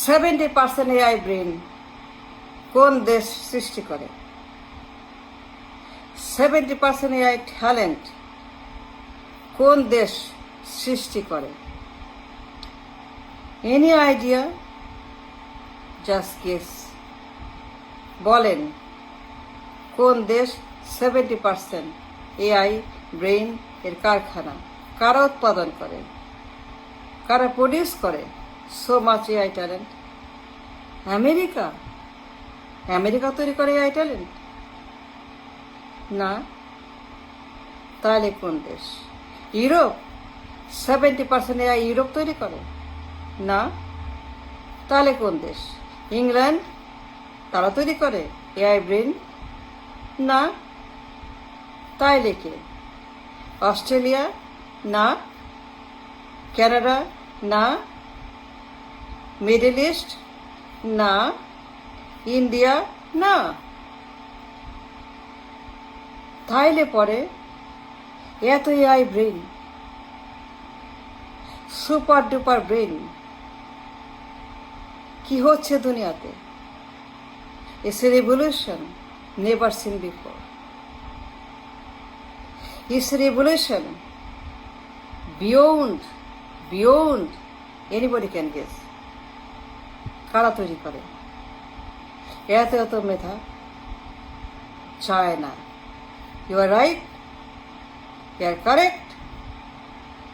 70% AI brain কোন দেশ সৃষ্টি করে? 70% এআই ট্যালেন্ট কোন দেশ সৃষ্টি করে? Any idea? Just guess. বলেন কোন দেশ 70% এআই ব্রেন এর কারখানা? কারা উৎপাদন করে, কারা প্রডিউস করে so much AI talent? America? America তৈরি করে এআই ট্যালেন্ট? না। তাহলে কোন দেশ? ইউরোপ? 70% এআই ইউরোপ তৈরি করে? না। তাহলে কোন দেশ? ইংল্যান্ড? তারা তৈরি করে এআই ব্রেন? না। তাইলে কে? অস্ট্রেলিয়া? না। কানাডা? না। Middle east? না। ইন্ডিয়া? না। তাইলে পরে এত AI brain, super duper brain কি হচ্ছে দুনিয়াতে? It's a revolution never seen before. It's a revolution beyond anybody can guess. কারা তৈরি করে এত মেধা? China. You are right. You are correct.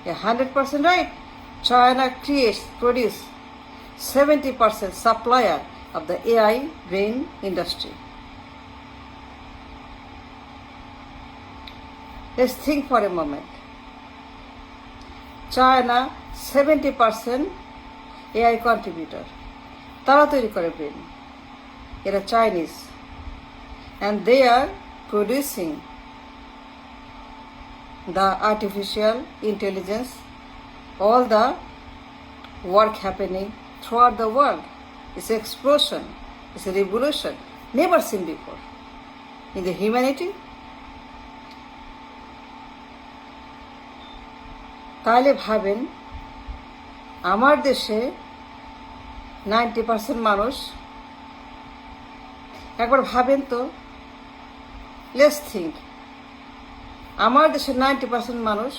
You are 100% right. China produce 70% supplier of the AI brain industry. Let's think for a moment. China 70% AI contributor. তারা তৈরি করে brain, এরা Chinese, and they are producing the artificial intelligence, all the work happening throughout the world. It's an explosion, it's a revolution never seen before in the humanity. তাহলে ভাবেন আমার দেশে 90% মানুষ, একবার ভাবেন তো, লেটস থিঙ্ক, আমার দেশের 90% মানুষ,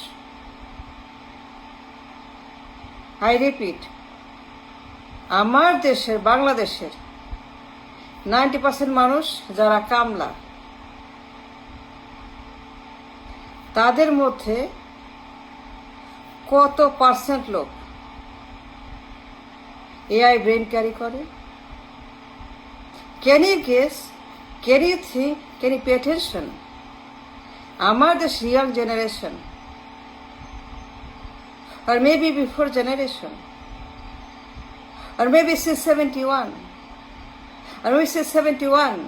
আই রিপিট, আমার দেশের, বাংলাদেশের 90% মানুষ যারা কামলা, তাদের মধ্যে কত পার্সেন্ট লোক এআই ব্রেন ক্যারি করে? Can you guess? Can you think? Can you pay attention? আমার দেশ young generation, or maybe before generation, or maybe since 71, or maybe since 71,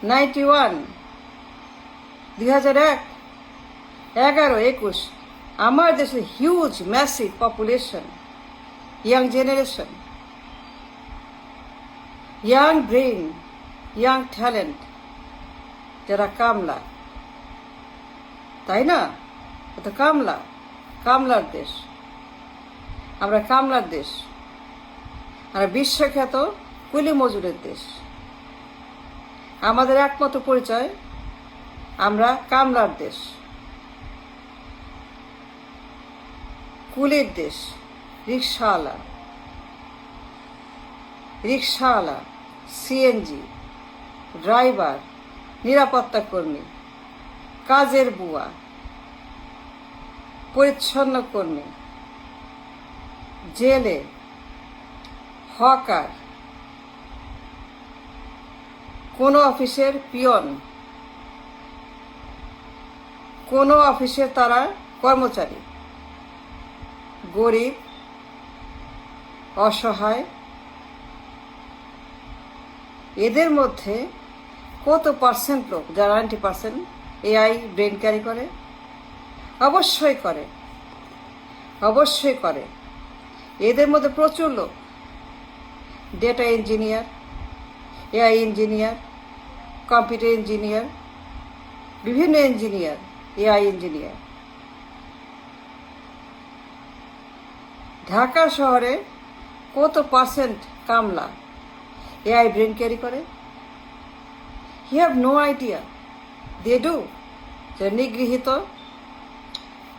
91, 2001, 11, 21, আমার দেশে huge massive population, young generation, young brain, young talent, যারা কামলা, তাই না? তো কামলার দেশ, আমরা কামলার দেশ, আর বিশ্বখ্যাত কুলি মজুরের দেশ। আমাদের একমাত্র পরিচয় আমরা কামলার দেশ, কুলির দেশ। রিক্সাওয়ালা, সিএনজি ড্রাইভার, নিরাপত্তা কর্মী, কাজের বুয়া, পরিচ্ছন্ন কর্মী, জেলে, হকার, কোনো অফিসের পিয়ন, কোনো অফিসের তারা কর্মচারী, গরিব, অসহায়, এদের মধ্যে কত পার্সেন্ট লোক, যারা 90% এআই ব্রেন ক্যারি করে? অবশ্যই করে। এদের মধ্যে প্রচুর লোক data engineer, AI engineer, computer engineer, বিভিন্ন ইঞ্জিনিয়ার, এআই ইঞ্জিনিয়ার। ঢাকা শহরে কত পার্সেন্ট কামলা এআই ব্রেন ক্যারি করে? You have no idea. They do. যে নিগৃহীত,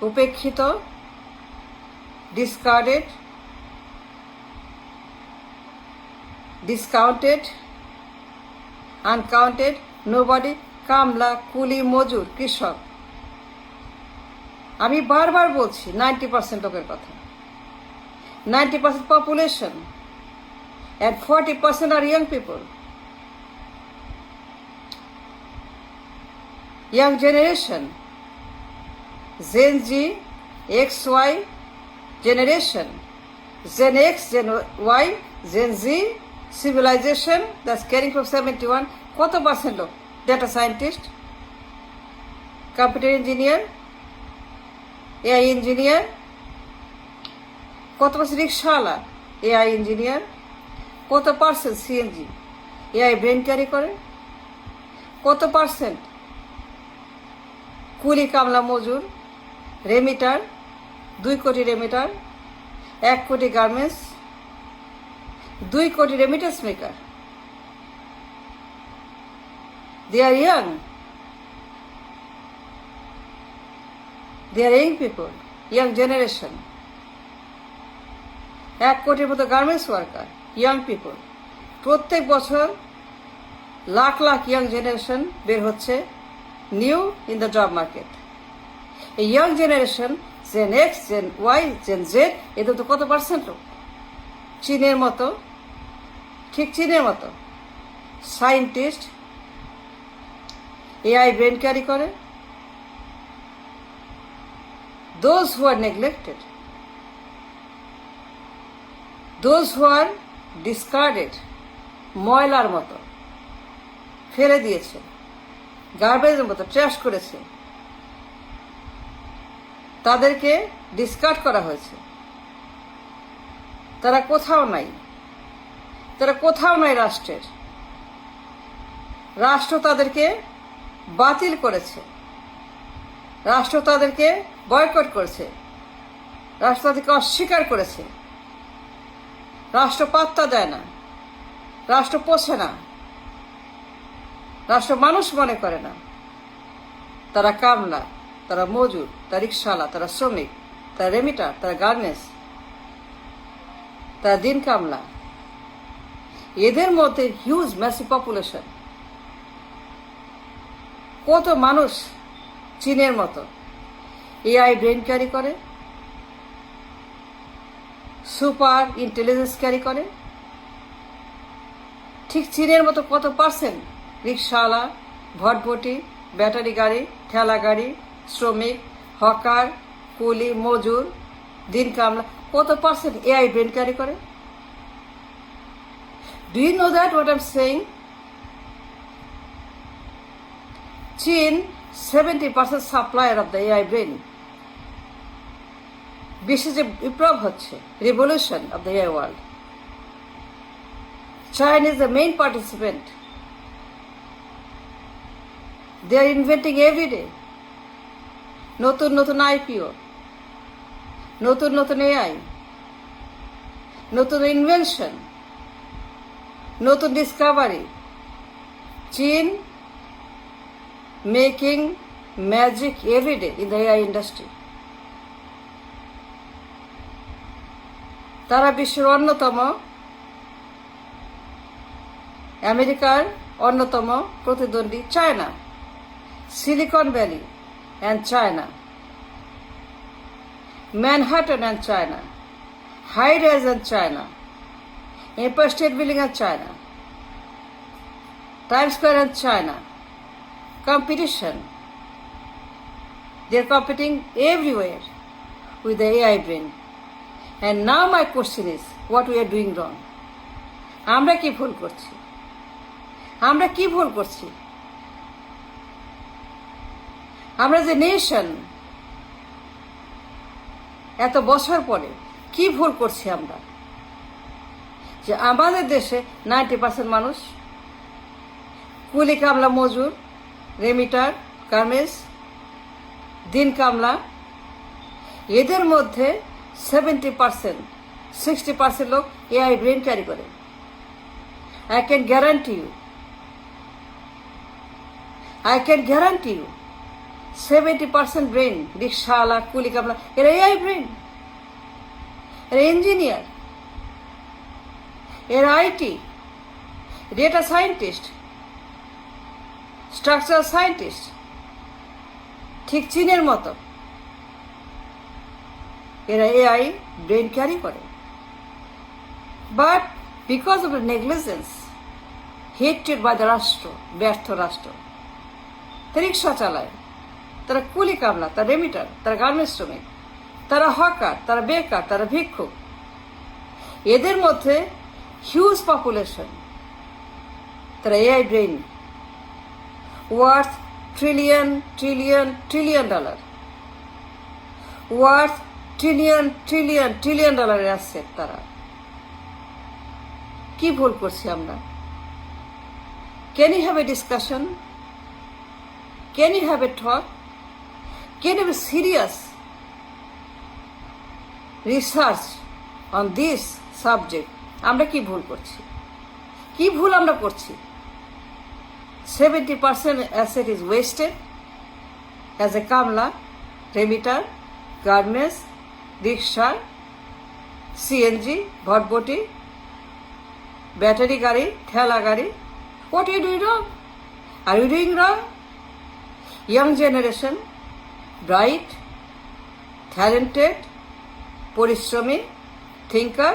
উপেক্ষিত, ডিসকার্ডেড, ডিসকাউন্টেড, আনকাউন্টেড, নোবডি, কামলা, কুলি, মজুর, কৃষক। আমি বারবার বলছি 90% লোকের কথা। 90% population and 40% are young people. Young generation, Gen Z, XY generation, Gen X, Gen Y, Gen Z, civilization that's carrying from 71. কত পার্সেন্ট লোক? Data scientist, computer engineer, AI engineer. কত পার্সেন্ট রিক্সাওয়ালা এআই ইঞ্জিনিয়ার? কত percent CNG AI brain carry করে? কত percent কুলি, কামলা, মজুর, রেমিটার, 2 কোটি রেমিটার, 1 কোটি গার্মেন্টস, 2 কোটি remittance maker. They are young. They are young people, young generation. 1 কোটির মতো গার্মেন্টস ওয়ার্কার, ইয়াং পিপল। প্রত্যেক বছর লাখ লাখ ইয়াং জেনারেশন বের হচ্ছে new in the job market. এই young generation, Gen X, Gen Y, Gen Z, এদের তো কত পার্সেন্ট লোক? চীনের মতো, ঠিক চীনের মতো সায়েন্টিস্ট এআই ব্রেন ক্যারি করে। Those who are neglected, those who are discarded, ময়লার মতো ফেলে দিয়েছে, গার্বেজের মতো ট্র্যাশ করেছে, তাদেরকে ডিসকার্ড করা হয়েছে। তারা কোথাও নাই, তারা কোথাও নাই রাষ্ট্রের। রাষ্ট্র তাদেরকে বাতিল করেছে, রাষ্ট্র তাদেরকে বয়কট করেছে, রাষ্ট্র তাদেরকে অস্বীকার করেছে। রাষ্ট্র পাত্তা দেয় না, রাষ্ট্র পোষে না, রাষ্ট্র মানুষ মনে করে না। তারা কামলা, তারা মজুর, তারা রিক্সাওয়ালা, তারা শ্রমিক, তারা রেমিটার, তারা গার্মেন্টস, তারা দিন কামলা। এদের মধ্যে হিউজ ম্যাসিভ পপুলেশন। কত মানুষ চীনের মতো এআই ব্রেন ক্যারি করে, সুপার ইন্টেলিজেন্স ক্যারি করে। ঠিক চীনের মতো কত পার্সেন্ট রিক্সাওয়ালা, ভটভটি, ব্যাটারি গাড়ি, ঠেলা গাড়ি, শ্রমিক, হকার, কুলি, মজুর, দিন কামলা, কত পার্সেন্ট এআই ব্রেন ক্যারি করে? Do you know that what I am saying? চীন 70% supplier of the AI brain. বিশ্বে যে বিপ্লব হচ্ছে, revolution of the AI world, China is the main participant. They are inventing every day. নতুন নতুন IPO, নতুন নতুন এআই, নতুন ইনভেনশন, নতুন ডিসকাভারি। চীন making magic every day in the AI industry. তারা বিশ্বের অন্যতম, আমেরিকার অন্যতম প্রতিদ্বন্দ্বী China, Silicon Valley and China, Manhattan and China, high rise and China, Empire State Building and China, Time Square and China. Competition. They are competing everywhere with the AI brain. And now my question is, what we are doing wrong? আমরা কি ভুল করছি? আমরা কি ভুল করছি? আমরা যে নেশন, এত বছর পরে কি ভুল করছি আমরা? যে আমাদের দেশে 90% মানুষ কুলি, কামলা, মজুর, রেমিটার, গার্মেন্টস, দিন কামলা। এদের মধ্যে 70% 60% লোক এআই ব্রেন ক্যারি করে। I can guarantee you 70% brain, রিক্সাওয়ালা, কুলি কামলা, এরা এআই ব্রেন, এরা ইঞ্জিনিয়ার, এরা IT, data scientist, structure scientist, ঠিক চীনের মতো এরা এআই ব্রেন ক্যারি করে। But because of negligence, hated by the রাষ্ট্র, ব্যর্থ রাষ্ট্র, তারা রিক্সা চালায়, তারা কুলি কামলা, তারা রেমিটার, তারা গার্মেন্টস শ্রমিক, তারা হকার, তারা বেকার, তারা ভিক্ষুক, এদের মধ্যে হিউজ পপুলেশন, তারা AI brain worth trillion trillion trillion dollar, worth trillion trillion trillion ডলারের অ্যাসেট। তারা কি ভুল করছি আমরা? Can you have a discussion? Can you have a talk? Can you be serious research on this subject? আমরা কি ভুল করছি? কি ভুল আমরা করছি? 70% asset is wasted as a kamla, remitter, garments, rickshaw, CNG, ভটভটি, ব্যাটারি গাড়ি, ঠেলা গাড়ি। What are you doing wrong? Are you doing wrong? Young generation, bright, talented, পরিশ্রমী, thinker,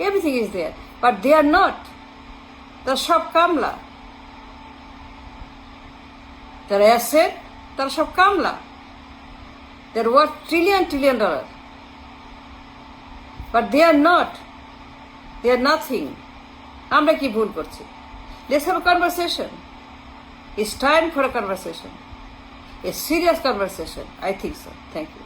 everything is there. But they are not. তারা সব কামলা, তারা asset, তারা সব কামলা। They're worth trillion dollar. But they are not. They are nothing. আমরা কি ভুল করছি? Let's have a conversation. It's time for a conversation. A serious conversation. I think so. Thank you.